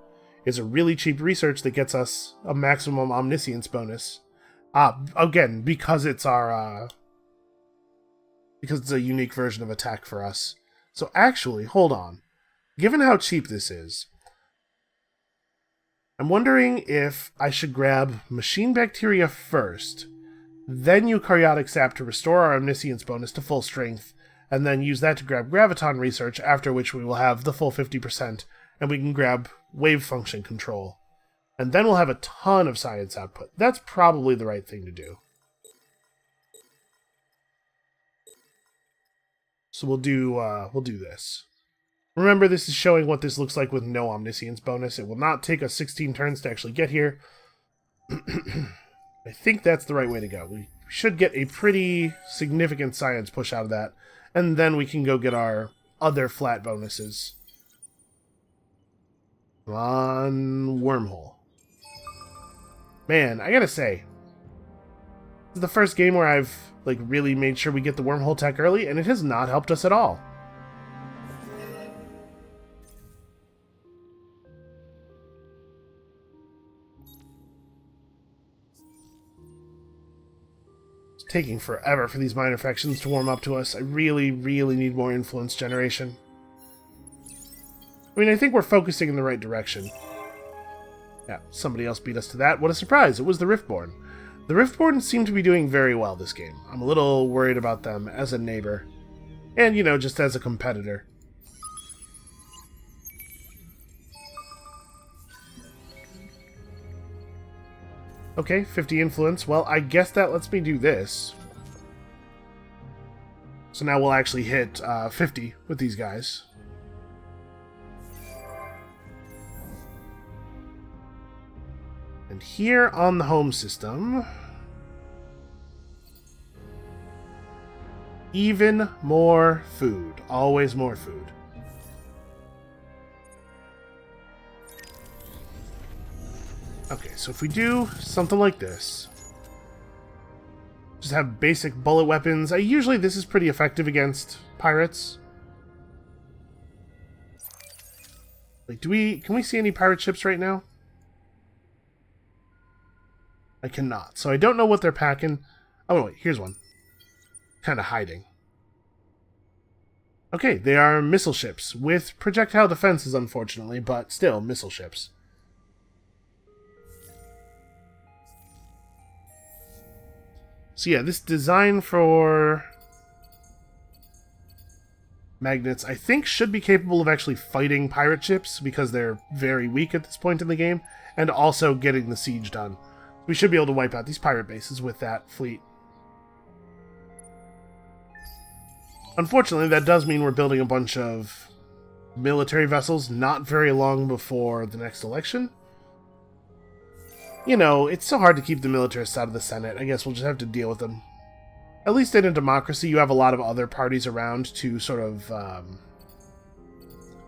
is a really cheap research that gets us a maximum omniscience bonus. Again, because it's our because it's a unique version of attack for us. So actually, hold on. Given how cheap this is, I'm wondering if I should grab machine bacteria first, then eukaryotic sap to restore our omniscience bonus to full strength, and then use that to grab graviton research, after which we will have the full 50%, and we can grab wave function control. And then we'll have a ton of science output. That's probably the right thing to do. So we'll do this. Remember, this is showing what this looks like with no omniscience bonus. It will not take us 16 turns to actually get here. I think that's the right way to go. We should get a pretty significant science push out of that, and then we can go get our other flat bonuses. Come on, wormhole. Man, I gotta say, this is the first game where I've like really made sure we get the wormhole tech early, and it has not helped us at all. taking forever for these minor factions to warm up to us. I really, really need more influence generation. I mean, I think we're focusing in the right direction. Yeah, somebody else beat us to that. What a surprise! It was the Riftborn. The Riftborn seem to be doing very well this game. I'm a little worried about them as a neighbor. And, you know, just as a competitor. Okay, 50 influence. Well, I guess that lets me do this. So now we'll actually hit 50 with these guys. And here on the home system, even more food. Always more food. Okay, so if we do something like this, just have basic bullet weapons. Usually this is pretty effective against pirates. Like, can we see any pirate ships right now? I cannot. So I don't know what they're packing. Oh, wait, here's one. Kind of hiding. Okay, they are missile ships with projectile defenses, unfortunately, but still missile ships. So yeah, this design for magnets, I think, should be capable of actually fighting pirate ships because they're very weak at this point in the game, and also getting the siege done. We should be able to wipe out these pirate bases with that fleet. Unfortunately, that does mean we're building a bunch of military vessels not very long before the next election. You know, it's so hard to keep the militarists out of the Senate. I guess we'll just have to deal with them. At least in a democracy, you have a lot of other parties around to sort of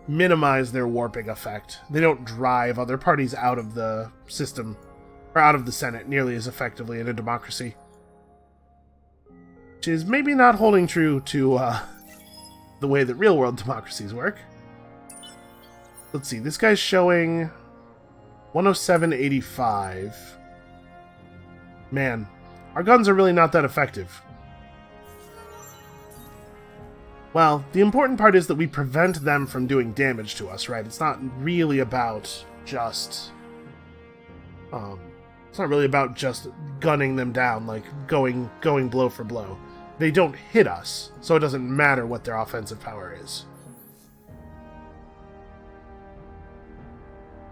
minimize their warping effect. They don't drive other parties out of the system, or out of the Senate, nearly as effectively in a democracy. Which is maybe not holding true to the way that real-world democracies work. Let's see, this guy's showing 107.85. Man, our guns are really not that effective. Well, the important part is that we prevent them from doing damage to us, right? It's not really about just... it's not really about just gunning them down, like going blow for blow. They don't hit us, so it doesn't matter what their offensive power is.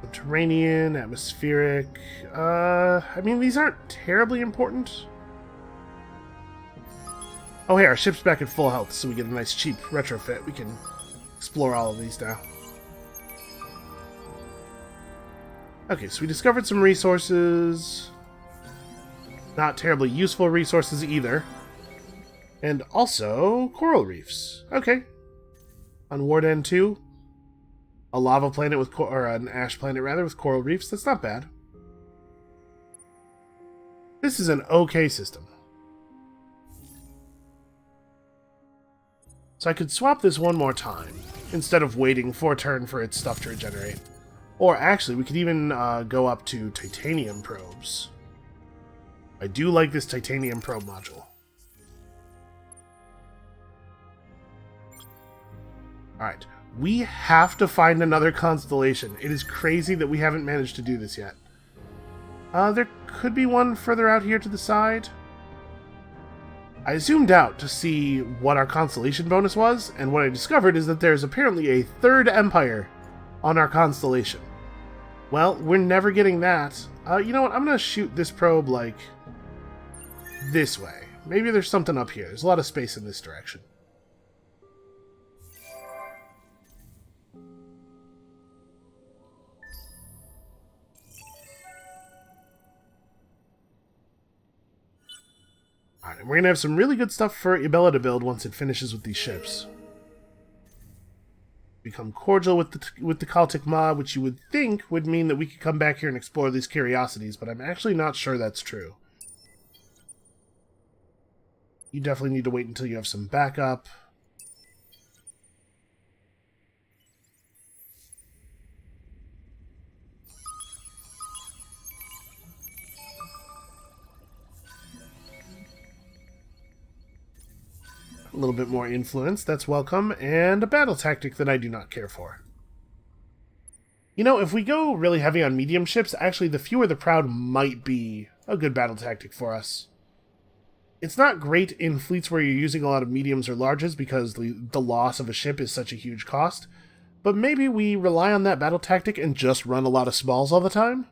Subterranean, atmospheric... I mean, these aren't terribly important. Oh, hey, our ship's back at full health, so we get a nice cheap retrofit. We can explore all of these now. Okay, so we discovered some resources. Not terribly useful resources either. And also, coral reefs. Okay. On Warden 2, a lava planet with, or an ash planet rather, with coral reefs. That's not bad. This is an okay system. So I could swap this one more time, instead of waiting for a turn for its stuff to regenerate. Or actually, we could even go up to titanium probes. I do like this titanium probe module. Alright, we have to find another constellation. It is crazy that we haven't managed to do this yet. There could be one further out here to the side. I zoomed out to see what our constellation bonus was, and what I discovered is that there's apparently a third empire on our constellation. Well, we're never getting that. You know what? I'm going to shoot this probe, like, this way. Maybe there's something up here. There's a lot of space in this direction. Alright, and we're going to have some really good stuff for Ibella to build once it finishes with these ships. Become cordial with the Galactic mob, which you would think would mean that we could come back here and explore these curiosities, but I'm actually not sure that's true. You definitely need to wait until you have some backup. little bit more influence, that's welcome, and a battle tactic that I do not care for. You know, if we go really heavy on medium ships, actually the Fewer the Proud might be a good battle tactic for us. It's not great in fleets where you're using a lot of mediums or larges because the loss of a ship is such a huge cost, but maybe we rely on that battle tactic and just run a lot of smalls all the time?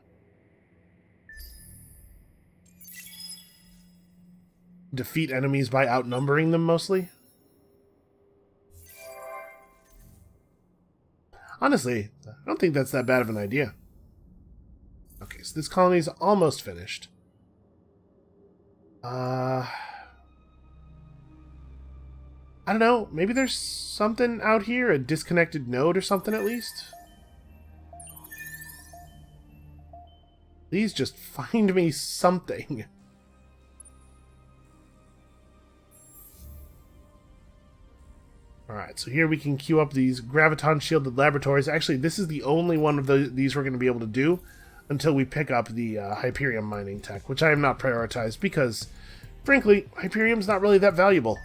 Defeat enemies by outnumbering them, mostly? Honestly, I don't think that's that bad of an idea. Okay, so this colony's almost finished. I don't know, maybe there's something out here, a disconnected node or something at least? Please just find me something. Alright, so here we can queue up these graviton-shielded laboratories. Actually, this is the only one of these we're going to be able to do until we pick up the Hyperium mining tech, which I am not prioritized because, frankly, Hyperium's not really that valuable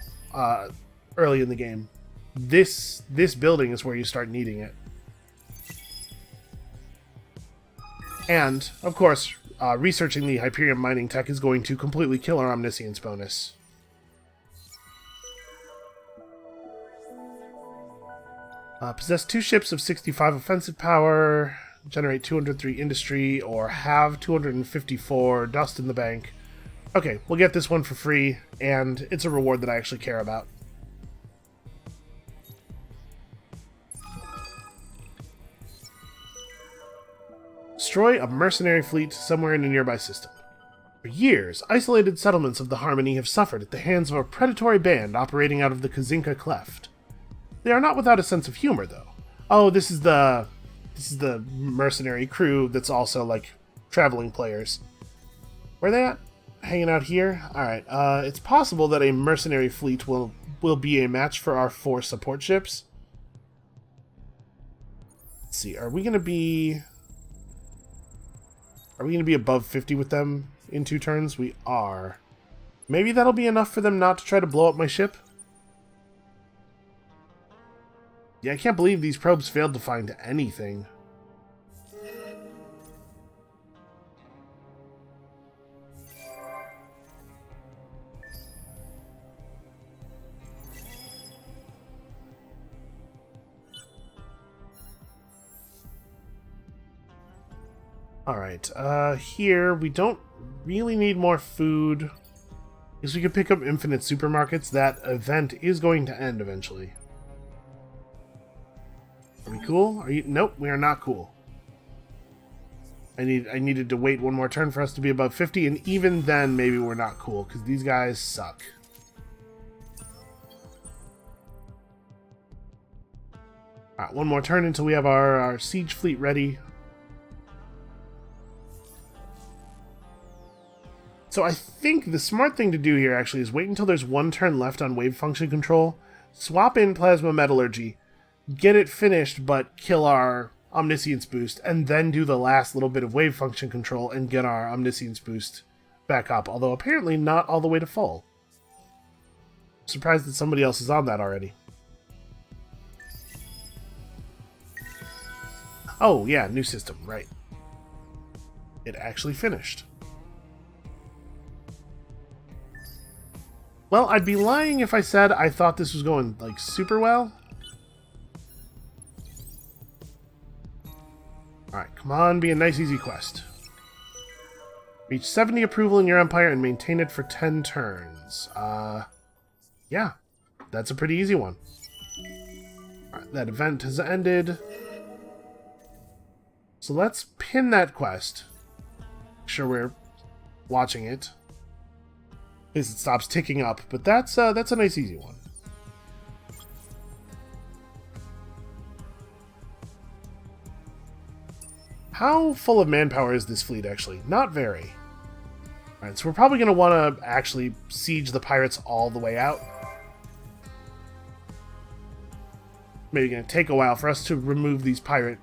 early in the game. This building is where you start needing it. And, of course, researching the Hyperium mining tech is going to completely kill our Omniscience bonus. Possess 2 ships of 65 offensive power, generate 203 industry, or have 254 dust in the bank. Okay, we'll get this one for free, and it's a reward that I actually care about. Destroy a mercenary fleet somewhere in a nearby system. For years, isolated settlements of the Harmony have suffered at the hands of a predatory band operating out of the Kazinka Cleft. They are not without a sense of humor, though. Oh, this is the mercenary crew that's also, like, traveling players. Where are they at? Hanging out here? Alright, it's possible that a mercenary fleet will be a match for our 4 support ships. Let's see, are we gonna be above 50 with them in 2 turns? We are. Maybe that'll be enough for them not to try to blow up my ship? Yeah, I can't believe these probes failed to find anything. Alright, here we don't really need more food. Because we could pick up infinite supermarkets. That event is going to end eventually. Are we cool? Are you? Nope, we are not cool. I needed to wait one more turn for us to be above 50, and even then, maybe we're not cool, because these guys suck. Alright, one more turn until we have our siege fleet ready. So I think the smart thing to do here, actually, is wait until there's 1 turn left on wave function control, swap in plasma metallurgy, get it finished, but kill our Omniscience boost, and then do the last little bit of wave function control and get our Omniscience boost back up, although apparently not all the way to full. I'm surprised that somebody else is on that already. Oh, yeah, new system, right. It actually finished. Well, I'd be lying if I said I thought this was going, like, super well. Alright, come on, be a nice easy quest. Reach 70 approval in your empire and maintain it for 10 turns. Yeah, that's a pretty easy one. Alright, that event has ended. So let's pin that quest. Make sure we're watching it. At least it stops ticking up, but that's a nice easy one. How full of manpower is this fleet, actually? Not very. Alright, so we're probably going to want to actually siege the pirates all the way out. Maybe going to take a while for us to remove these pirate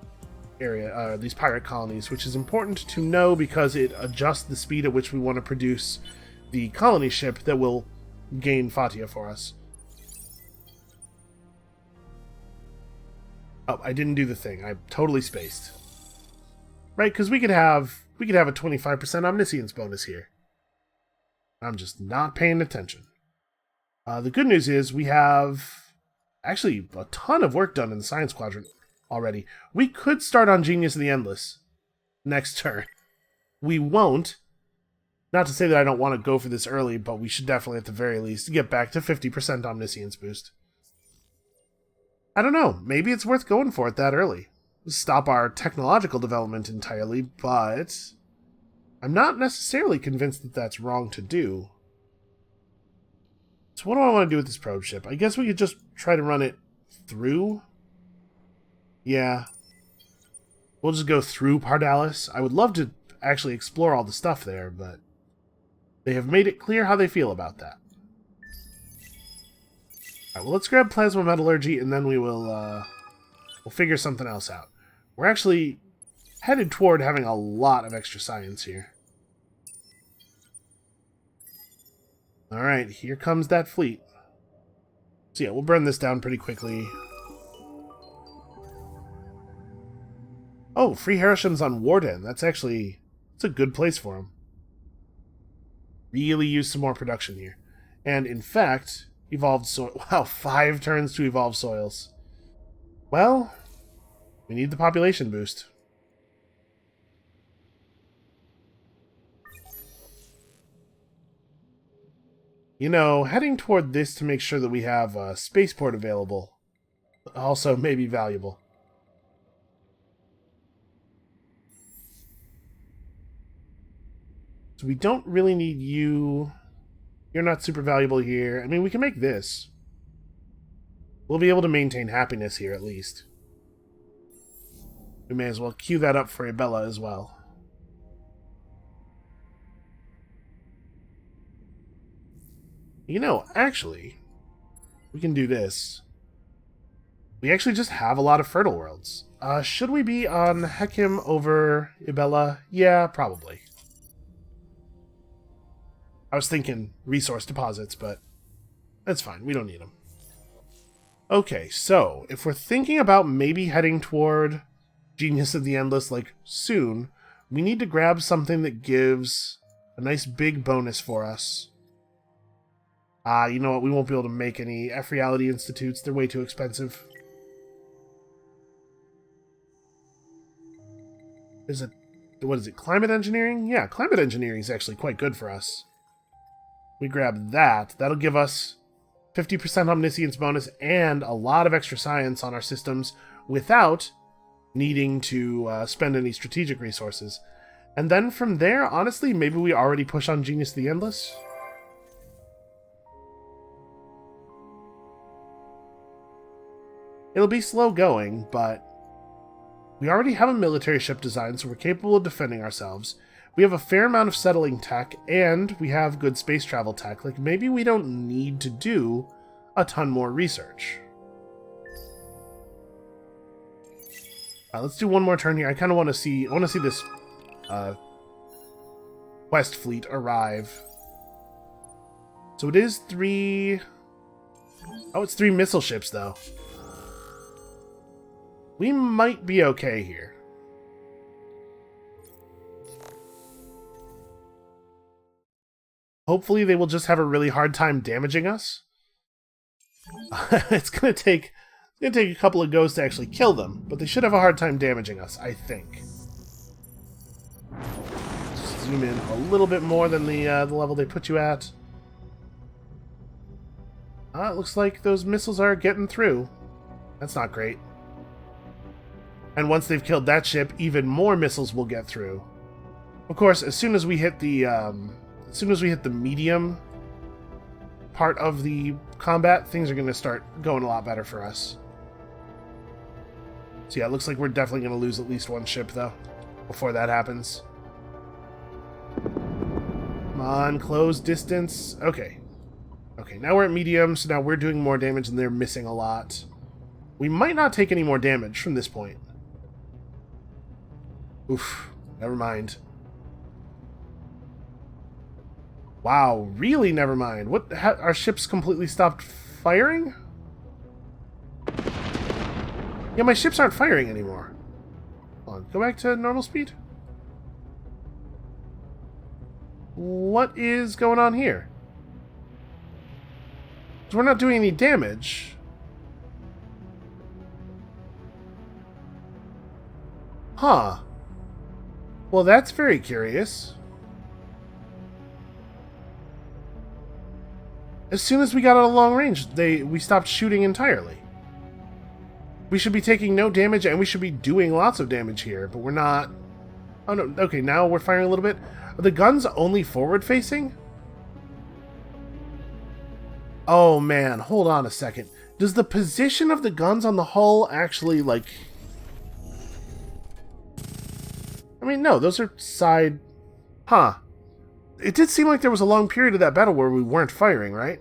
colonies, which is important to know because it adjusts the speed at which we want to produce the colony ship that will gain Fatia for us. Oh, I didn't do the thing. I totally spaced. Right, because we could have a 25% omniscience bonus here. I'm just not paying attention. The good news is we have actually a ton of work done in the science quadrant already. We could start on Genius of the Endless next turn. We won't. Not to say that I don't want to go for this early, but we should definitely, at the very least, get back to 50% omniscience boost. I don't know. Maybe it's worth going for it that early. Stop our technological development entirely, but I'm not necessarily convinced that that's wrong to do. So what do I want to do with this probe ship? I guess we could just try to run it through. Yeah. We'll just go through Pardalis. I would love to actually explore all the stuff there, but they have made it clear how they feel about that. Alright, well, let's grab Plasma Metallurgy, and then we'll figure something else out. We're actually headed toward having a lot of extra science here. Alright, here comes that fleet. So yeah, we'll burn this down pretty quickly. Oh, free Harishams on Warden. That's a good place for them. Really use some more production here. And in fact, evolved soil. Wow, 5 turns to evolve soils. Well, we need the population boost. You know, heading toward this to make sure that we have a spaceport available also may be valuable. So we don't really need you. You're not super valuable here. I mean, we can make this. We'll be able to maintain happiness here, at least. We may as well queue that up for Abella as well. You know, actually, we can do this. We actually just have a lot of fertile worlds. Should we be on Hekim over Abella? Yeah, probably. I was thinking resource deposits, but that's fine. We don't need them. Okay, so if we're thinking about maybe heading toward Genius of the Endless, like, soon, we need to grab something that gives a nice big bonus for us. You know what? We won't be able to make any F-Reality Institutes. They're way too expensive. What is it? Climate engineering? Yeah, climate engineering is actually quite good for us. We grab that. That'll give us 50% omniscience bonus and a lot of extra science on our systems without needing to spend any strategic resources. And then from there, honestly, maybe we already push on Genius of the Endless. It'll be slow going, but we already have a military ship designed, so we're capable of defending ourselves. We have a fair amount of settling tech, and we have good space travel tech. Like, maybe we don't need to do a ton more research. Let's do one more turn here. I kind of want to see this quest fleet arrive. So it is 3... Oh, it's 3 missile ships, though. We might be okay here. Hopefully they will just have a really hard time damaging us. It's gonna take a couple of goes to actually kill them, but they should have a hard time damaging us, I think. Just zoom in a little bit more than the level they put you at. It looks like those missiles are getting through. That's not great. And once they've killed that ship, even more missiles will get through. Of course, as soon as we hit the medium part of the combat, things are going to start going a lot better for us. So yeah, it looks like we're definitely going to lose at least one ship, though, before that happens. Come on, close distance. Okay. Okay, now we're at medium, so now we're doing more damage and they're missing a lot. We might not take any more damage from this point. Oof, never mind. Wow, really never mind. What? Our ships completely stopped firing? Yeah, my ships aren't firing anymore. Hold on, go back to normal speed. What is going on here? 'Cause we're not doing any damage. Huh. Well, that's very curious. As soon as we got out of long range, we stopped shooting entirely. We should be taking no damage, and we should be doing lots of damage here, but we're not. Oh no, okay, now we're firing a little bit. Are the guns only forward-facing? Oh man, hold on a second. Does the position of the guns on the hull actually, like... I mean, no, those are side... Huh. It did seem like there was a long period of that battle where we weren't firing, right?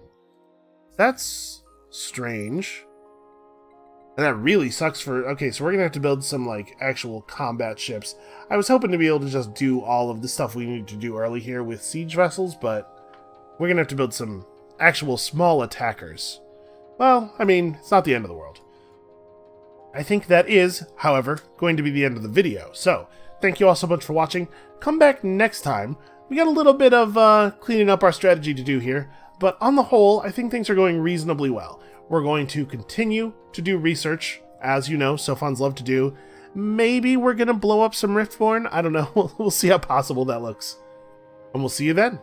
That's strange. And that really sucks for... Okay, so we're going to have to build some, like, actual combat ships. I was hoping to be able to just do all of the stuff we need to do early here with siege vessels, but we're going to have to build some actual small attackers. Well, I mean, it's not the end of the world. I think that is, however, going to be the end of the video. So, thank you all so much for watching. Come back next time. We got a little bit of cleaning up our strategy to do here, but on the whole, I think things are going reasonably well. We're going to continue to do research, as you know, Sophons love to do. Maybe we're going to blow up some Riftborn. I don't know. We'll see how possible that looks. And we'll see you then.